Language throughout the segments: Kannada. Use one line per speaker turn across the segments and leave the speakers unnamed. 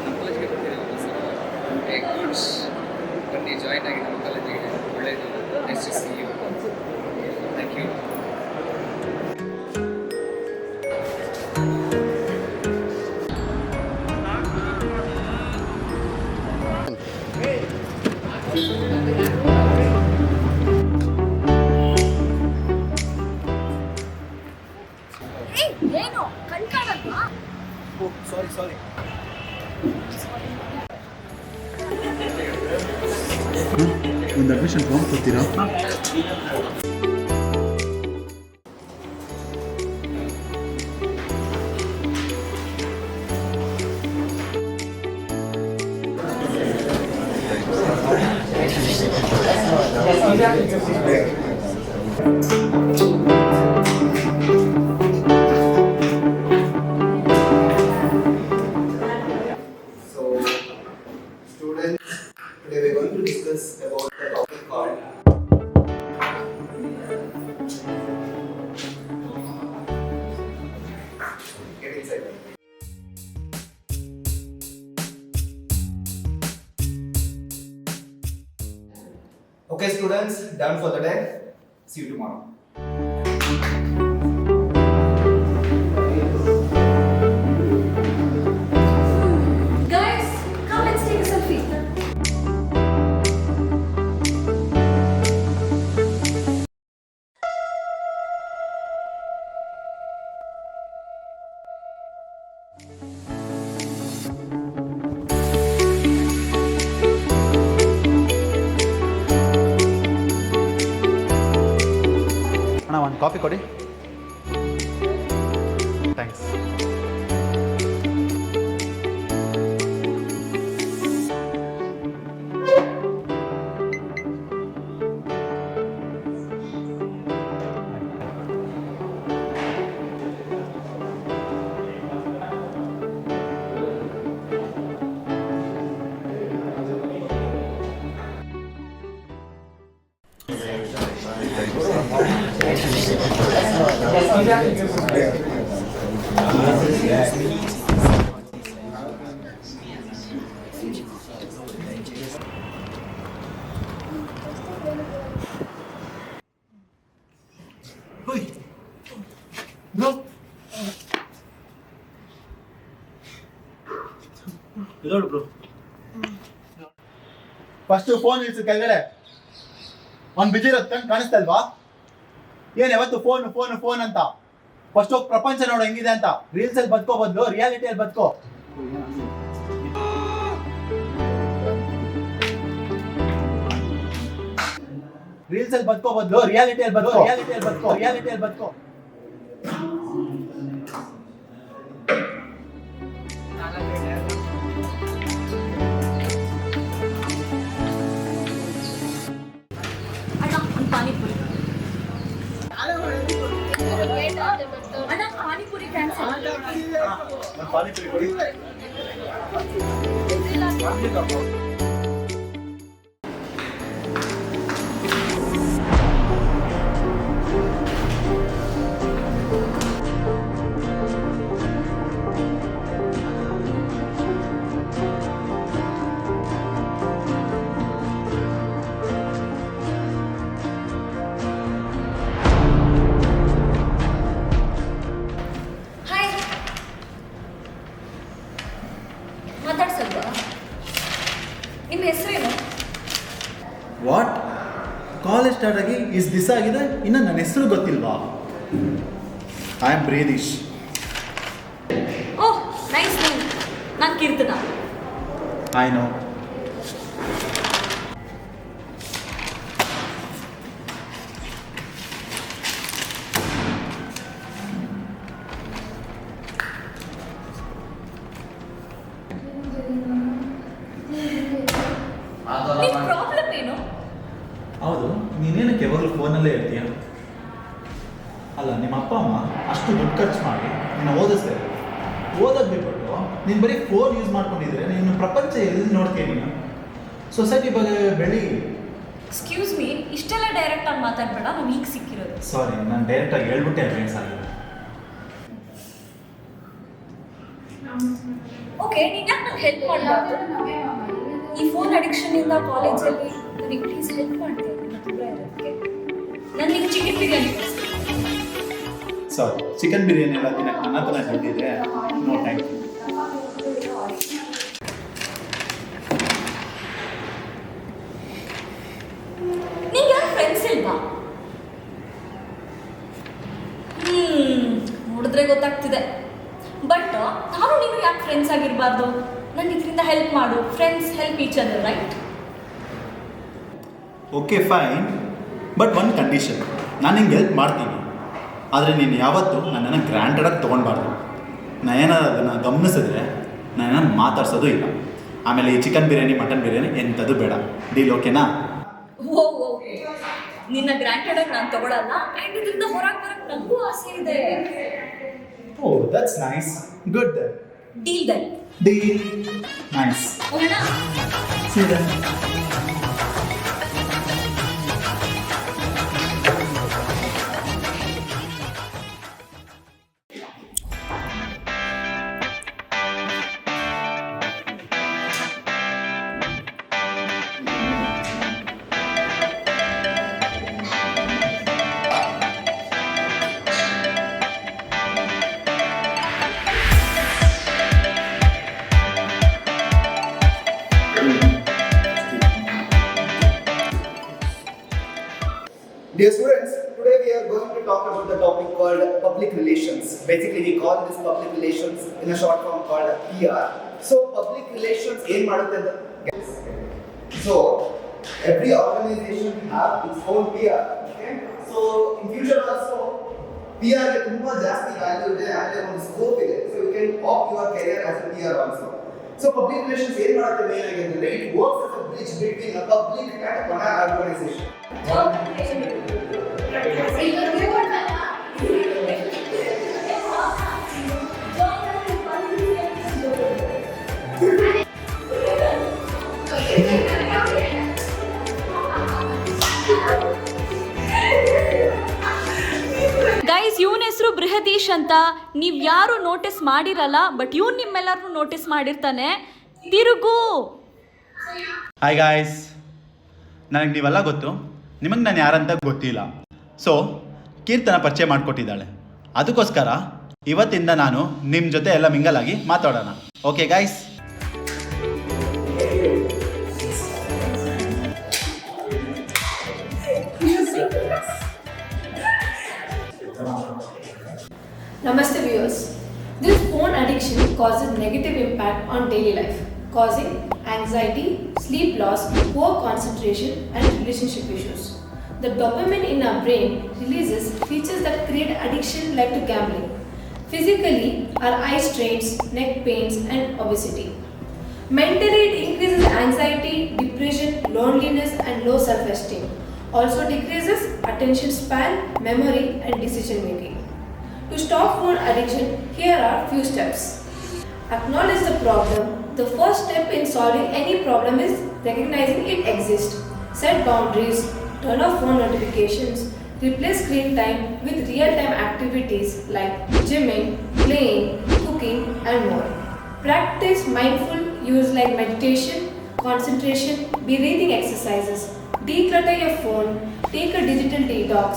ನಮ್ಮ ಕಾಲೇಜ್ಗೆ ಬರ್ತೀನಿ ಸರ್ ಗುಡ್ಸ್ ಬನ್ನಿ ಜಾಯಿನ್ ಆಗಿ ನಮ್ಮ ಕಾಲೇಜಿಗೆ ಒಳ್ಳೆಯದು next see you thank you
ಏನು ಕಣ್ಕಾಣಲ್ವಾ?
ಸಾರಿ ಒಂದು ಅಡ್ಮಿಷನ್ ಫಾರ್ಮ್ ಕೊಡ್ತೀರಾ?
Today we are going to discuss about the topic called get inside. Okay students, done for the day. See you tomorrow.
Guys, come let's take a selfie.
ಅಣ್ಣ ಒಂದು ಕಾಫಿ ಕೊಡಿ. ಥ್ಯಾಂಕ್ಸ್.
ಇದೋಡು ಬ್ರೋ.
ಫಸ್ಟ್ ಫೋನ್ ಇಳಿಸು ಕೆಳಗಡೆ. ಅವ್ನು ಬಿಜಿ ಇರುತ್ತೆ ಕಾಣಿಸ್ತಾ ಇಲ್ವಾ? ಏನ್ ಯಾವತ್ತು ಫೋನ್ ಫೋನ್ ಫೋನ್ ಅಂತ. ಫಸ್ಟ್ ಹೋಗಿ ಪ್ರಪಂಚ ನೋಡು ಹೆಂಗಿದೆ ಅಂತ. ರೀಲ್ಸ್ ಅಲ್ಲಿ ಬದುಕೋ ಬದಲು ರಿಯಾಲಿಟಿಯಲ್ಲಿ ಬದುಕೋ. ರೀಲ್ಸ್ ಅಲ್ಲಿ ಬದುಕೋ ಬದಲು ರಿಯಾಲಿಟಿಯಲ್ಲಿ ಬದುಕೋ. ರಿಯಾಲಿಟಿಯಲ್ಲಿ ಬದುಕೋ.
ಅಣ್ಣ ಒಂದು ಪಾನಿಪುರಿ. ಅಣ್ಣ ಪಾನಿಪುರಿ ಕ್ಯಾನ್ಸಲ್.
ಪಾನಿಪುರಿ ಕೊಡಿ.
ಹಾಯ್, ಮಾತಾಡ್ಸಲ್ವಾ? ನಿಮ್ಮ ಹೆಸರೇನು?
ವಾಟ್? ಕಾಲೇಜ್ ಸ್ಟಾರ್ಟ್ ಆಗಿ ಇಷ್ಟು ದಿವಸ ಆಗಿದೆ, ಇನ್ನು ನನ್ನ ಹೆಸರು ಗೊತ್ತಿಲ್ವಾ? ಐ ಆಮ್ ಬ್ರೀದೀಶ್.
Oh nice name. ನಾನು ಕೀರ್ತನ.
I know.
ನಿಮ್ಮ ಪ್ರಾಬ್ಲಮ್ ಏನು?
ಹೌದು, ನೀನೇನಕ್ಕೆ ಯಾವಾಗಲೂ ಫೋನಲ್ಲೇ ಇರ್ತೀಯ? ಅಲ್ಲ, ನಿಮ್ಮ ಅಪ್ಪ ಅಮ್ಮ ಅಷ್ಟು ದುಡ್ಡು ಖರ್ಚು ಮಾಡಿ ನಿನ್ನ ಓದಿಸ್ತಾ ಇದ್ದಾರೆ. ಓದೋದು ಬಿಟ್ಬಿಟ್ಟು ನೀನು ಬರೀ ಫೋನ್ ಯೂಸ್ ಮಾಡ್ಕೊಂಡಿದ್ರೆ ನೀನು ಪ್ರಪಂಚ ಎಲ್ಲಿ ನೋಡ್ತೀಯ? ನೀನು ಸೊಸೈಟಿ ಬಗ್ಗೆ ಬೆಳಿ.
ಎಕ್ಸ್ಕ್ಯೂಸ್ ಮೀ, ಇಷ್ಟೆಲ್ಲ ಡೈರೆಕ್ಟ್ ಆಗಿ ಮಾತಾಡ್ಬೇಡ. ನಾವು ಈಗ ಸಿಕ್ಕಿರೋದು.
ಸಾರಿ, ನಾನು ಡೈರೆಕ್ಟಾಗಿ ಹೇಳ್ಬಿಟ್ಟೆ ಫ್ರೆಂಡ್ಸ್ ಆಗಿದೆ.
ಓಕೆ, ನೀನು ಯಾಕೆ ನಂಗೆ ಹೆಲ್ಪ್ ಮಾಡಬಾರ್ದು? ಈ ಫೋನ್ ಅಡಿಕ್ಷನಿಂದ ಕಾಲೇಜಲ್ಲಿ ನನಗೆ ಪ್ಲೀಸ್ ಹೆಲ್ಪ್ ಮಾಡ್ತೀನಿ ದೂರ ಇರೋದಕ್ಕೆ. ನನಗೆ chicken biryani
sorry, chicken biryani ಎಲ್ಲ ತಿನ್ನಕ್ಕೆ ನನ್ನ ಹತ್ರ ದುಡ್ಡಿದೆ. No thank you.
ನಿಂಗೆ ಯಾರು ಫ್ರೆಂಡ್ಸ್ ಇಲ್ವಾ? ನೋಡಿದ್ರೆ ಗೊತ್ತಾಗ್ತಿದೆ. ಬಟ್ ನಾನು ನೀನು ಯಾಕೆ ಫ್ರೆಂಡ್ಸ್ ಆಗಿರಬಾರ್ದು? ನಾನು ಇದರಿಂದ ಹೆಲ್ಪ್ ಮಾಡು. Friends help each other, right?
Okay fine, but ಒಂದು ಕಂಡೀಷನ್. ನಾನು ನಿಂಗೆ ಹೆಲ್ಪ್ ಮಾಡ್ತೀನಿ, ಆದರೆ ನೀನು ಯಾವತ್ತೂ ನನ್ನನ್ನು ಗ್ರ್ಯಾಂಟೆಡಾಗಿ ತೊಗೊಳ್ಬಾರ್ದು. ನಾನು ಏನಾದ್ರು ಅದನ್ನು ಗಮನಿಸಿದ್ರೆ ನಾನು ಮಾತಾಡ್ಸೋದು ಇಲ್ಲ. ಆಮೇಲೆ ಈ ಚಿಕನ್ ಬಿರಿಯಾನಿ ಮಟನ್ ಬಿರಿಯಾನಿ ಎಂಥದ್ದು ಬೇಡ. ಡೀಲ್ ಓಕೆನಾ?
ಓ ಓ, ನಿನ್ನ ಗ್ರಾಂಟೆಡ್ ಆಗಿ ನಾನು ತಗೊಳಲ್ಲ. ಆ್ಯಂಡ್ ಇದರಿಂದ ಹೊರಗೆ ಬರಕ್ಕೆ ನನಗೂ ಆಸೆ ಇದೆ.
Oh that's nice, good.
Deal then.
Deal, nice.
ಹೋಗೋಣ.
See then.
Dear students, today we are going to talk about the topic called public relations. Basically, we call this public relations in a short form called PR. So, public relations aim at so every organization have its own PR. Okay? So, in future also, PR is more just value and on scope ಇದೆ. So, you can opt your career as a PR also. So, public relations aim at the main again. It works as a bridge between a public and an organization.
Guys, ಇವನ ಹೆಸರು ಬೃಹದೀಶ್ ಅಂತ. ನೀವು ಯಾರು ನೋಟಿಸ್ ಮಾಡಿರಲ್ಲ, ಬಟ್ ಇವನು ನಿಮ್ಮೆಲ್ಲರೂ ನೋಟಿಸ್ ಮಾಡಿರ್ತಾನೆ. ತಿರುಗು.
ಹಾಯ್ ಗಾಯ್ಸ್, ನನಗೆ ನೀವೆಲ್ಲ ಗೊತ್ತು, ನಿಮಗೆ ನಾನು ಯಾರಂತ ಗೊತ್ತಿಲ್ಲ. ಸೊ ಕೀರ್ತನ ಪರಿಚಯ ಮಾಡಿಕೊಟ್ಟಿದ್ದಾಳೆ. ಅದಕ್ಕೋಸ್ಕರ ಇವತ್ತಿಂದ ನಾನು ನಿಮ್ಮ ಜೊತೆ ಎಲ್ಲ ಮಿಂಗಲ್ ಆಗಿ ಮಾತಾಡೋಣ. Okay guys?
Namaste viewers. This phone addiction causes negative impact on daily life, causing anxiety, sleep loss, poor concentration and relationship issues. The dopamine in our brain releases features that create addiction like to gambling. Physically, our eye strains, neck pains and obesity. Mentally, it increases anxiety, depression, loneliness and low self-esteem. Also decreases attention span, memory and decision making. To stop phone addiction, here are few steps. Acknowledge the problem. The first step in solving any problem is recognizing it exists. Set boundaries, turn off phone notifications, replace screen time with real-time activities like gymming, playing, cooking and more. Practice mindful use like meditation, concentration, breathing exercises. Declutter your phone, take a digital detox,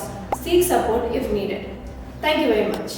seek support if needed. Thank you very much.